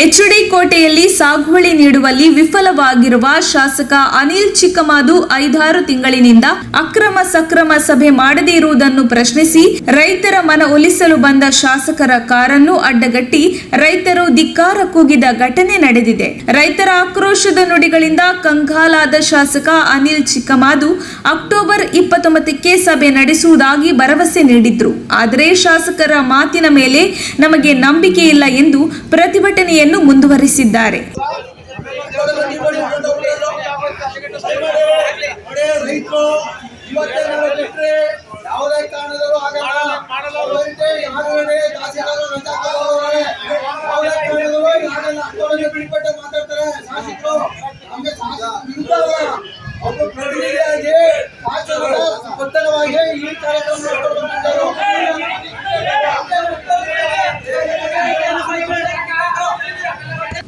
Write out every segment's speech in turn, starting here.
HD ಕೋಟೆಯಲ್ಲಿ ಸಾಗುವಳಿ ನೀಡುವಲ್ಲಿ ವಿಫಲವಾಗಿರುವ ಶಾಸಕ ಅನಿಲ್ ಚಿಕ್ಕಮಾದು 5-6 ತಿಂಗಳಿನಿಂದ ಅಕ್ರಮ ಸಕ್ರಮ ಸಭೆ ಮಾಡದೇ ಇರುವುದನ್ನು ಪ್ರಶ್ನಿಸಿ ರೈತರ ಮನವೊಲಿಸಲು ಬಂದ ಶಾಸಕರ ಕಾರನ್ನು ಅಡ್ಡಗಟ್ಟಿ ರೈತರು ಧಿಕ್ಕಾರ ಕೂಗಿದ ಘಟನೆ ನಡೆದಿದೆ. ರೈತರ ಆಕ್ರೋಶದ ನುಡಿಗಳಿಂದ ಕಂಗಾಲಾದ ಶಾಸಕ ಅನಿಲ್ ಚಿಕ್ಕಮಾದು ಅಕ್ಟೋಬರ್ 29ಕ್ಕೆ ಸಭೆ ನಡೆಸುವುದಾಗಿ ಭರವಸೆ ನೀಡಿದ್ರು. ಆದರೆ ಶಾಸಕರ ಮಾತಿನ ಮೇಲೆ ನಮಗೆ ನಂಬಿಕೆ ಇಲ್ಲ ಎಂದು ಪ್ರತಿಭಟನೆಯನ್ನು ಮುಂದುವರಿಸಿದ್ದಾರೆ.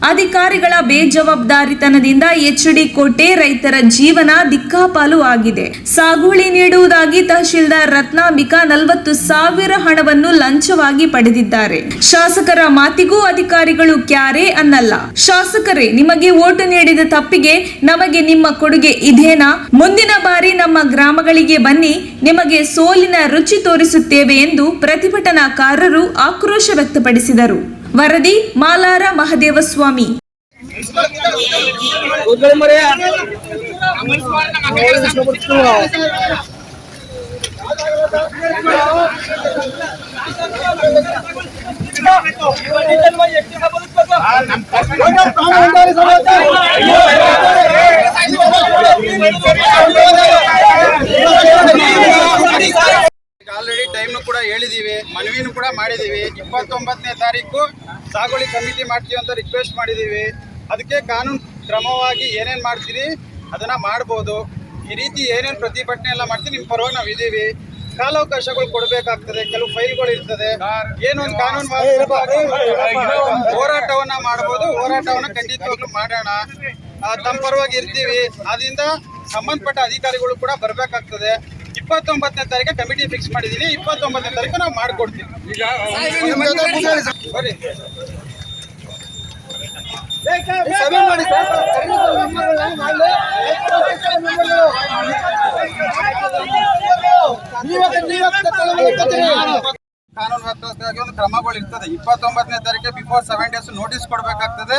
ಅಧಿಕಾರಿಗಳ ಬೇಜವಾಬ್ದಾರಿತನದಿಂದ ಎಚ್ಡಿ ಕೋಟೆ ರೈತರ ಜೀವನ ದಿಕ್ಕಾಪಾಲು ಆಗಿದೆ. ಸಾಗುವಳಿ ನೀಡುವುದಾಗಿ ತಹಶೀಲ್ದಾರ್ ರತ್ನಾಂಬಿಕಾ 40,000 ಹಣವನ್ನು ಲಂಚವಾಗಿ ಪಡೆದಿದ್ದಾರೆ. ಶಾಸಕರ ಮಾತಿಗೂ ಅಧಿಕಾರಿಗಳು ಕ್ಯಾರೆ ಅನ್ನಲ್ಲ. ಶಾಸಕರೇ, ನಿಮಗೆ ಓಟು ನೀಡಿದ ತಪ್ಪಿಗೆ ನಮಗೆ ನಿಮ್ಮ ಕೊಡುಗೆ ಇದೇನಾ? ಮುಂದಿನ ಬಾರಿ ನಮ್ಮ ಗ್ರಾಮಗಳಿಗೆ ಬನ್ನಿ, ನಿಮಗೆ ಸೋಲಿನ ರುಚಿ ತೋರಿಸುತ್ತೇವೆ ಎಂದು ಪ್ರತಿಭಟನಾಕಾರರು ಆಕ್ರೋಶ ವ್ಯಕ್ತಪಡಿಸಿದರು. ವರದಿ ಮಾಲಾರ ಮಹದೇವಸ್ವಾಮಿ. ಆಲ್ರೆಡಿ ಟೈಮ್ ಕೂಡ ಹೇಳಿದೀವಿ, ಮನವಿನೂ ಕೂಡ ಮಾಡಿದೀವಿ. 29ನೇ ತಾರೀಕು ಸಾಗುವಳಿ ಕಮಿಟಿ ಮಾಡ್ತೀವಿ ಅಂತ ರಿಕ್ವೆಸ್ಟ್ ಮಾಡಿದೀವಿ. ಅದಕ್ಕೆ ಕಾನೂನು ಕ್ರಮವಾಗಿ ಏನೇನು ಮಾಡ್ತೀರಿ ಅದನ್ನ ಮಾಡ್ಬೋದು. ಈ ರೀತಿ ಏನೇನು ಪ್ರತಿಭಟನೆ ಎಲ್ಲ ಮಾಡ್ತೀವಿ ನಿಮ್ಮ ಪರವಾಗಿ ನಾವು ಇದ್ದೀವಿ. ಕಾಲಾವಕಾಶಗಳು ಕೊಡಬೇಕಾಗ್ತದೆ, ಕೆಲವು ಫೈಲ್ಗಳು ಇರ್ತದೆ. ಏನೊಂದು ಕಾನೂನು ಹೋರಾಟವನ್ನ ಮಾಡ್ಬೋದು. ಹೋರಾಟವನ್ನ ಖಂಡಿತವಾಗ್ಲೂ ಮಾಡೋಣ, ತಮ್ಮ ಪರವಾಗಿ ಇರ್ತೀವಿ. ಅದರಿಂದ ಸಂಬಂಧಪಟ್ಟ ಅಧಿಕಾರಿಗಳು ಕೂಡ ಬರಬೇಕಾಗ್ತದೆ. 29ನೇ ತಾರೀಕು ಕಮಿಟಿ ಫಿಕ್ಸ್ ಮಾಡಿದೀನಿ. 29ನೇ ತಾರೀಕು ನಾವು ಮಾಡ್ಕೊಡ್ತೀವಿ. ಬರ್ರಿ ಕಾನೂನು ವ್ಯಾಪ್ತವಾಗಿ ಒಂದು ಕ್ರಮಗಳು ಇರ್ತದೆ. 29ನೇ ತಾರೀಕು ಬಿಫೋರ್ 7 ಡೇಸ್ ನೋಟಿಸ್ ಕೊಡಬೇಕಾಗ್ತದೆ.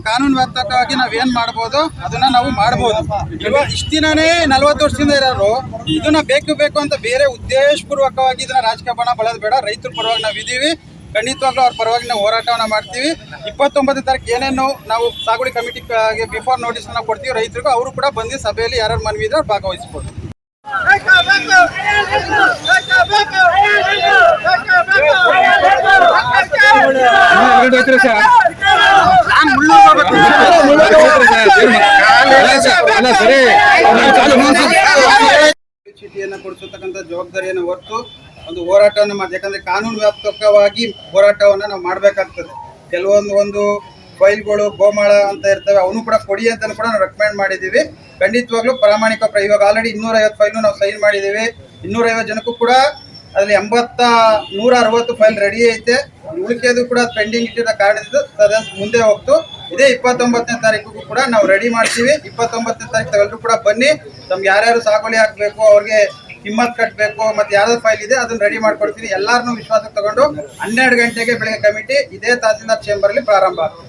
ಕಾನೂನು ವ್ಯಾಪ್ತವಾಗಿ ನಾವೇನ್ ಮಾಡ್ಬೋದು ಅದನ್ನ ನಾವು ಮಾಡ್ಬೋದು. ಇವಾಗ ಇಷ್ಟ ದಿನಾನೇ 40 ವರ್ಷದಿಂದ ಇರೋರು ಇದನ್ನ ಬೇಕು ಅಂತ ಬೇರೆ ಉದ್ದೇಶಪೂರ್ವಕವಾಗಿ ಇದನ್ನ ರಾಜಕೀಯ ಬಣ ಬಳದ್ ಬೇಡ. ರೈತರ ಪರವಾಗಿ ನಾವು ಇದೀವಿ, ಖಂಡಿತವಾಗ್ಲೂ ಅವ್ರ ಪರವಾಗಿ ನಾವು ಹೋರಾಟವನ್ನ ಮಾಡ್ತೀವಿ. 29ನೇ ತಾರೀಕು ಏನೇನು ನಾವು ಸಾಗುವಳಿ ಕಮಿಟಿಗೆ ಬಿಫೋರ್ ನೋಟಿಸ್ ಅನ್ನ ಕೊಡ್ತೀವಿ ರೈತರಿಗೂ, ಅವರು ಕೂಡ ಬಂದು ಸಭೆಯಲ್ಲಿ ಯಾರು ಮನವಿ ಇದ್ರೆ ಭಾಗವಹಿಸಬಹುದು. ಚೀಟಿಯನ್ನು ಕೊಡಿಸತಕ್ಕಂಥ ಜವಾಬ್ದಾರಿಯನ್ನು ಹೊತ್ತು ಒಂದು ಹೋರಾಟವನ್ನು ಮಾಡಿ. ಯಾಕಂದ್ರೆ ಕಾನೂನು ವ್ಯಾಪ್ತವಾಗಿ ಹೋರಾಟವನ್ನು ನಾವು ಮಾಡಬೇಕಾಗ್ತದೆ. ಕೆಲವೊಂದು ಫೈಲ್ಗಳು ಗೋಮಾಳ ಅಂತ ಇರ್ತವೆ, ಅವನು ಕೂಡ ಕೊಡಿ ಅಂತ ಕೂಡ ನಾವು ರೆಕಮೆಂಡ್ ಮಾಡಿದ್ದೀವಿ. ಖಂಡಿತವಾಗ್ಲೂ ಪ್ರಾಮಾಣಿಕ ಇವಾಗ ಆಲ್ರೆಡಿ 250 ಫೈಲ್ ನಾವು ಸೈನ್ ಮಾಡಿದ್ದೀವಿ. 250 ಜನಕ್ಕೂ ಕೂಡ ಅದರಲ್ಲಿ 160 ಫೈಲ್ ರೆಡಿ ಐತೆ. ಉಳಿಕೆದು ಕೂಡ ಪೆಂಡಿಂಗ್ ಇಟ್ಟಿರೋ ಕಾರಣದಿಂದ ಮುಂದೆ ಹೋಗ್ತು. ಇದೇ 29ನೇ ತಾರೀಕು ಕೂಡ ನಾವು ರೆಡಿ ಮಾಡ್ತೀವಿ. 29ನೇ ತಾರೀಕು ತಾವೆಲ್ಲರೂ ಕೂಡ ಬನ್ನಿ. ನಮ್ಗೆ ಯಾರ್ಯಾರು ಸಾಗುವಳಿ ಹಾಕ್ಬೇಕು, ಅವ್ರಿಗೆ ಕಿಮ್ಮತ್ ಕಟ್ಟಬೇಕು, ಮತ್ತೆ ಯಾವ್ದು ಫೈಲ್ ಇದೆ ಅದನ್ನ ರೆಡಿ ಮಾಡ್ಕೊಡ್ತೀನಿ. ಎಲ್ಲಾರನ್ನೂ ವಿಶ್ವಾಸಕ್ಕೆ ತಗೊಂಡು 12 ಗಂಟೆಗೆ ಬೆಳಗ್ಗೆ ಕಮಿಟಿ ಇದೇ ತಹಸೀಲ್ದಾರ್ ಚೇಂಬರ್ ಅಲ್ಲಿ ಪ್ರಾರಂಭ ಆಗ್ತದೆ.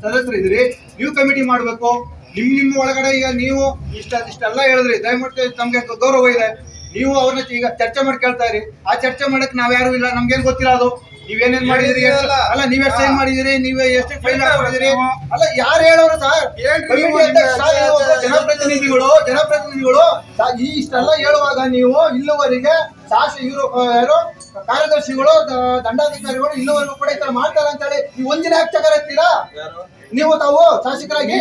ಸದಸ್ಯರು ಇದ್ರಿ, ನೀವು ಕಮಿಟಿ ಮಾಡ್ಬೇಕು. ನಿಮ್ಮ ಒಳಗಡೆ ಈಗ ನೀವು ಇಷ್ಟೆಲ್ಲ ಹೇಳಿದ್ರಿ, ದಯಮಾಡಿ ನಮ್ಗೆ ಗೌರವ ಇದೆ. ನೀವು ಅವ್ರನ್ನ ಈಗ ಚರ್ಚೆ ಮಾಡಿ ಕೇಳ್ತಾ ಇರಿ. ಆ ಚರ್ಚೆ ಮಾಡಕ್ ನಾವ್ ಯಾರು ಇಲ್ಲ, ನಮ್ಗೇನ್ ಗೊತ್ತಿಲ್ಲ ಅದು. ನೀವೇನೇನ್ ಮಾಡಿದಿರಿ ಅಲ್ಲ, ನೀವ್ ಎಷ್ಟು ಸೈನ್ ಮಾಡಿದಿರಿ, ನೀವೇ ಎಷ್ಟು ಫೈಲ್ ಹಾಕೊಂಡಿದಿರಿ ಅಲ್ಲ, ಯಾರು ಹೇಳೋರು ಸರ್? ಜನಪ್ರತಿನಿಧಿಗಳು ಇಷ್ಟೆಲ್ಲ ಹೇಳುವಾಗ ನೀವು ಇಲ್ಲಿವರೆಗೆ ಯಾರು ಕಾರ್ಯದರ್ಶಿಗಳು ದಂಡಾಧಿಕಾರಿಗಳು ಇಲ್ಲಿವರೆಗೂ ಕೂಡ ಈ ತರ ಮಾಡ್ತಾರೆ ಅಂತ ಹೇಳಿ ನೀವು ಒಂದಿನ ಯಾಕೆ ಚಕರ್ ಎತ್ತೀರಾ? ನೀವು ತಾವು ಶಾಸಕರಾಗಿ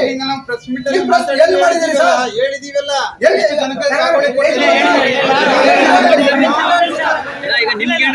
ಮಾಡಿದಿರಿ ಸರ್? ಹೇಳಿದೀವಲ್ಲ, ಈಗ ನಿಮ್ಗೆ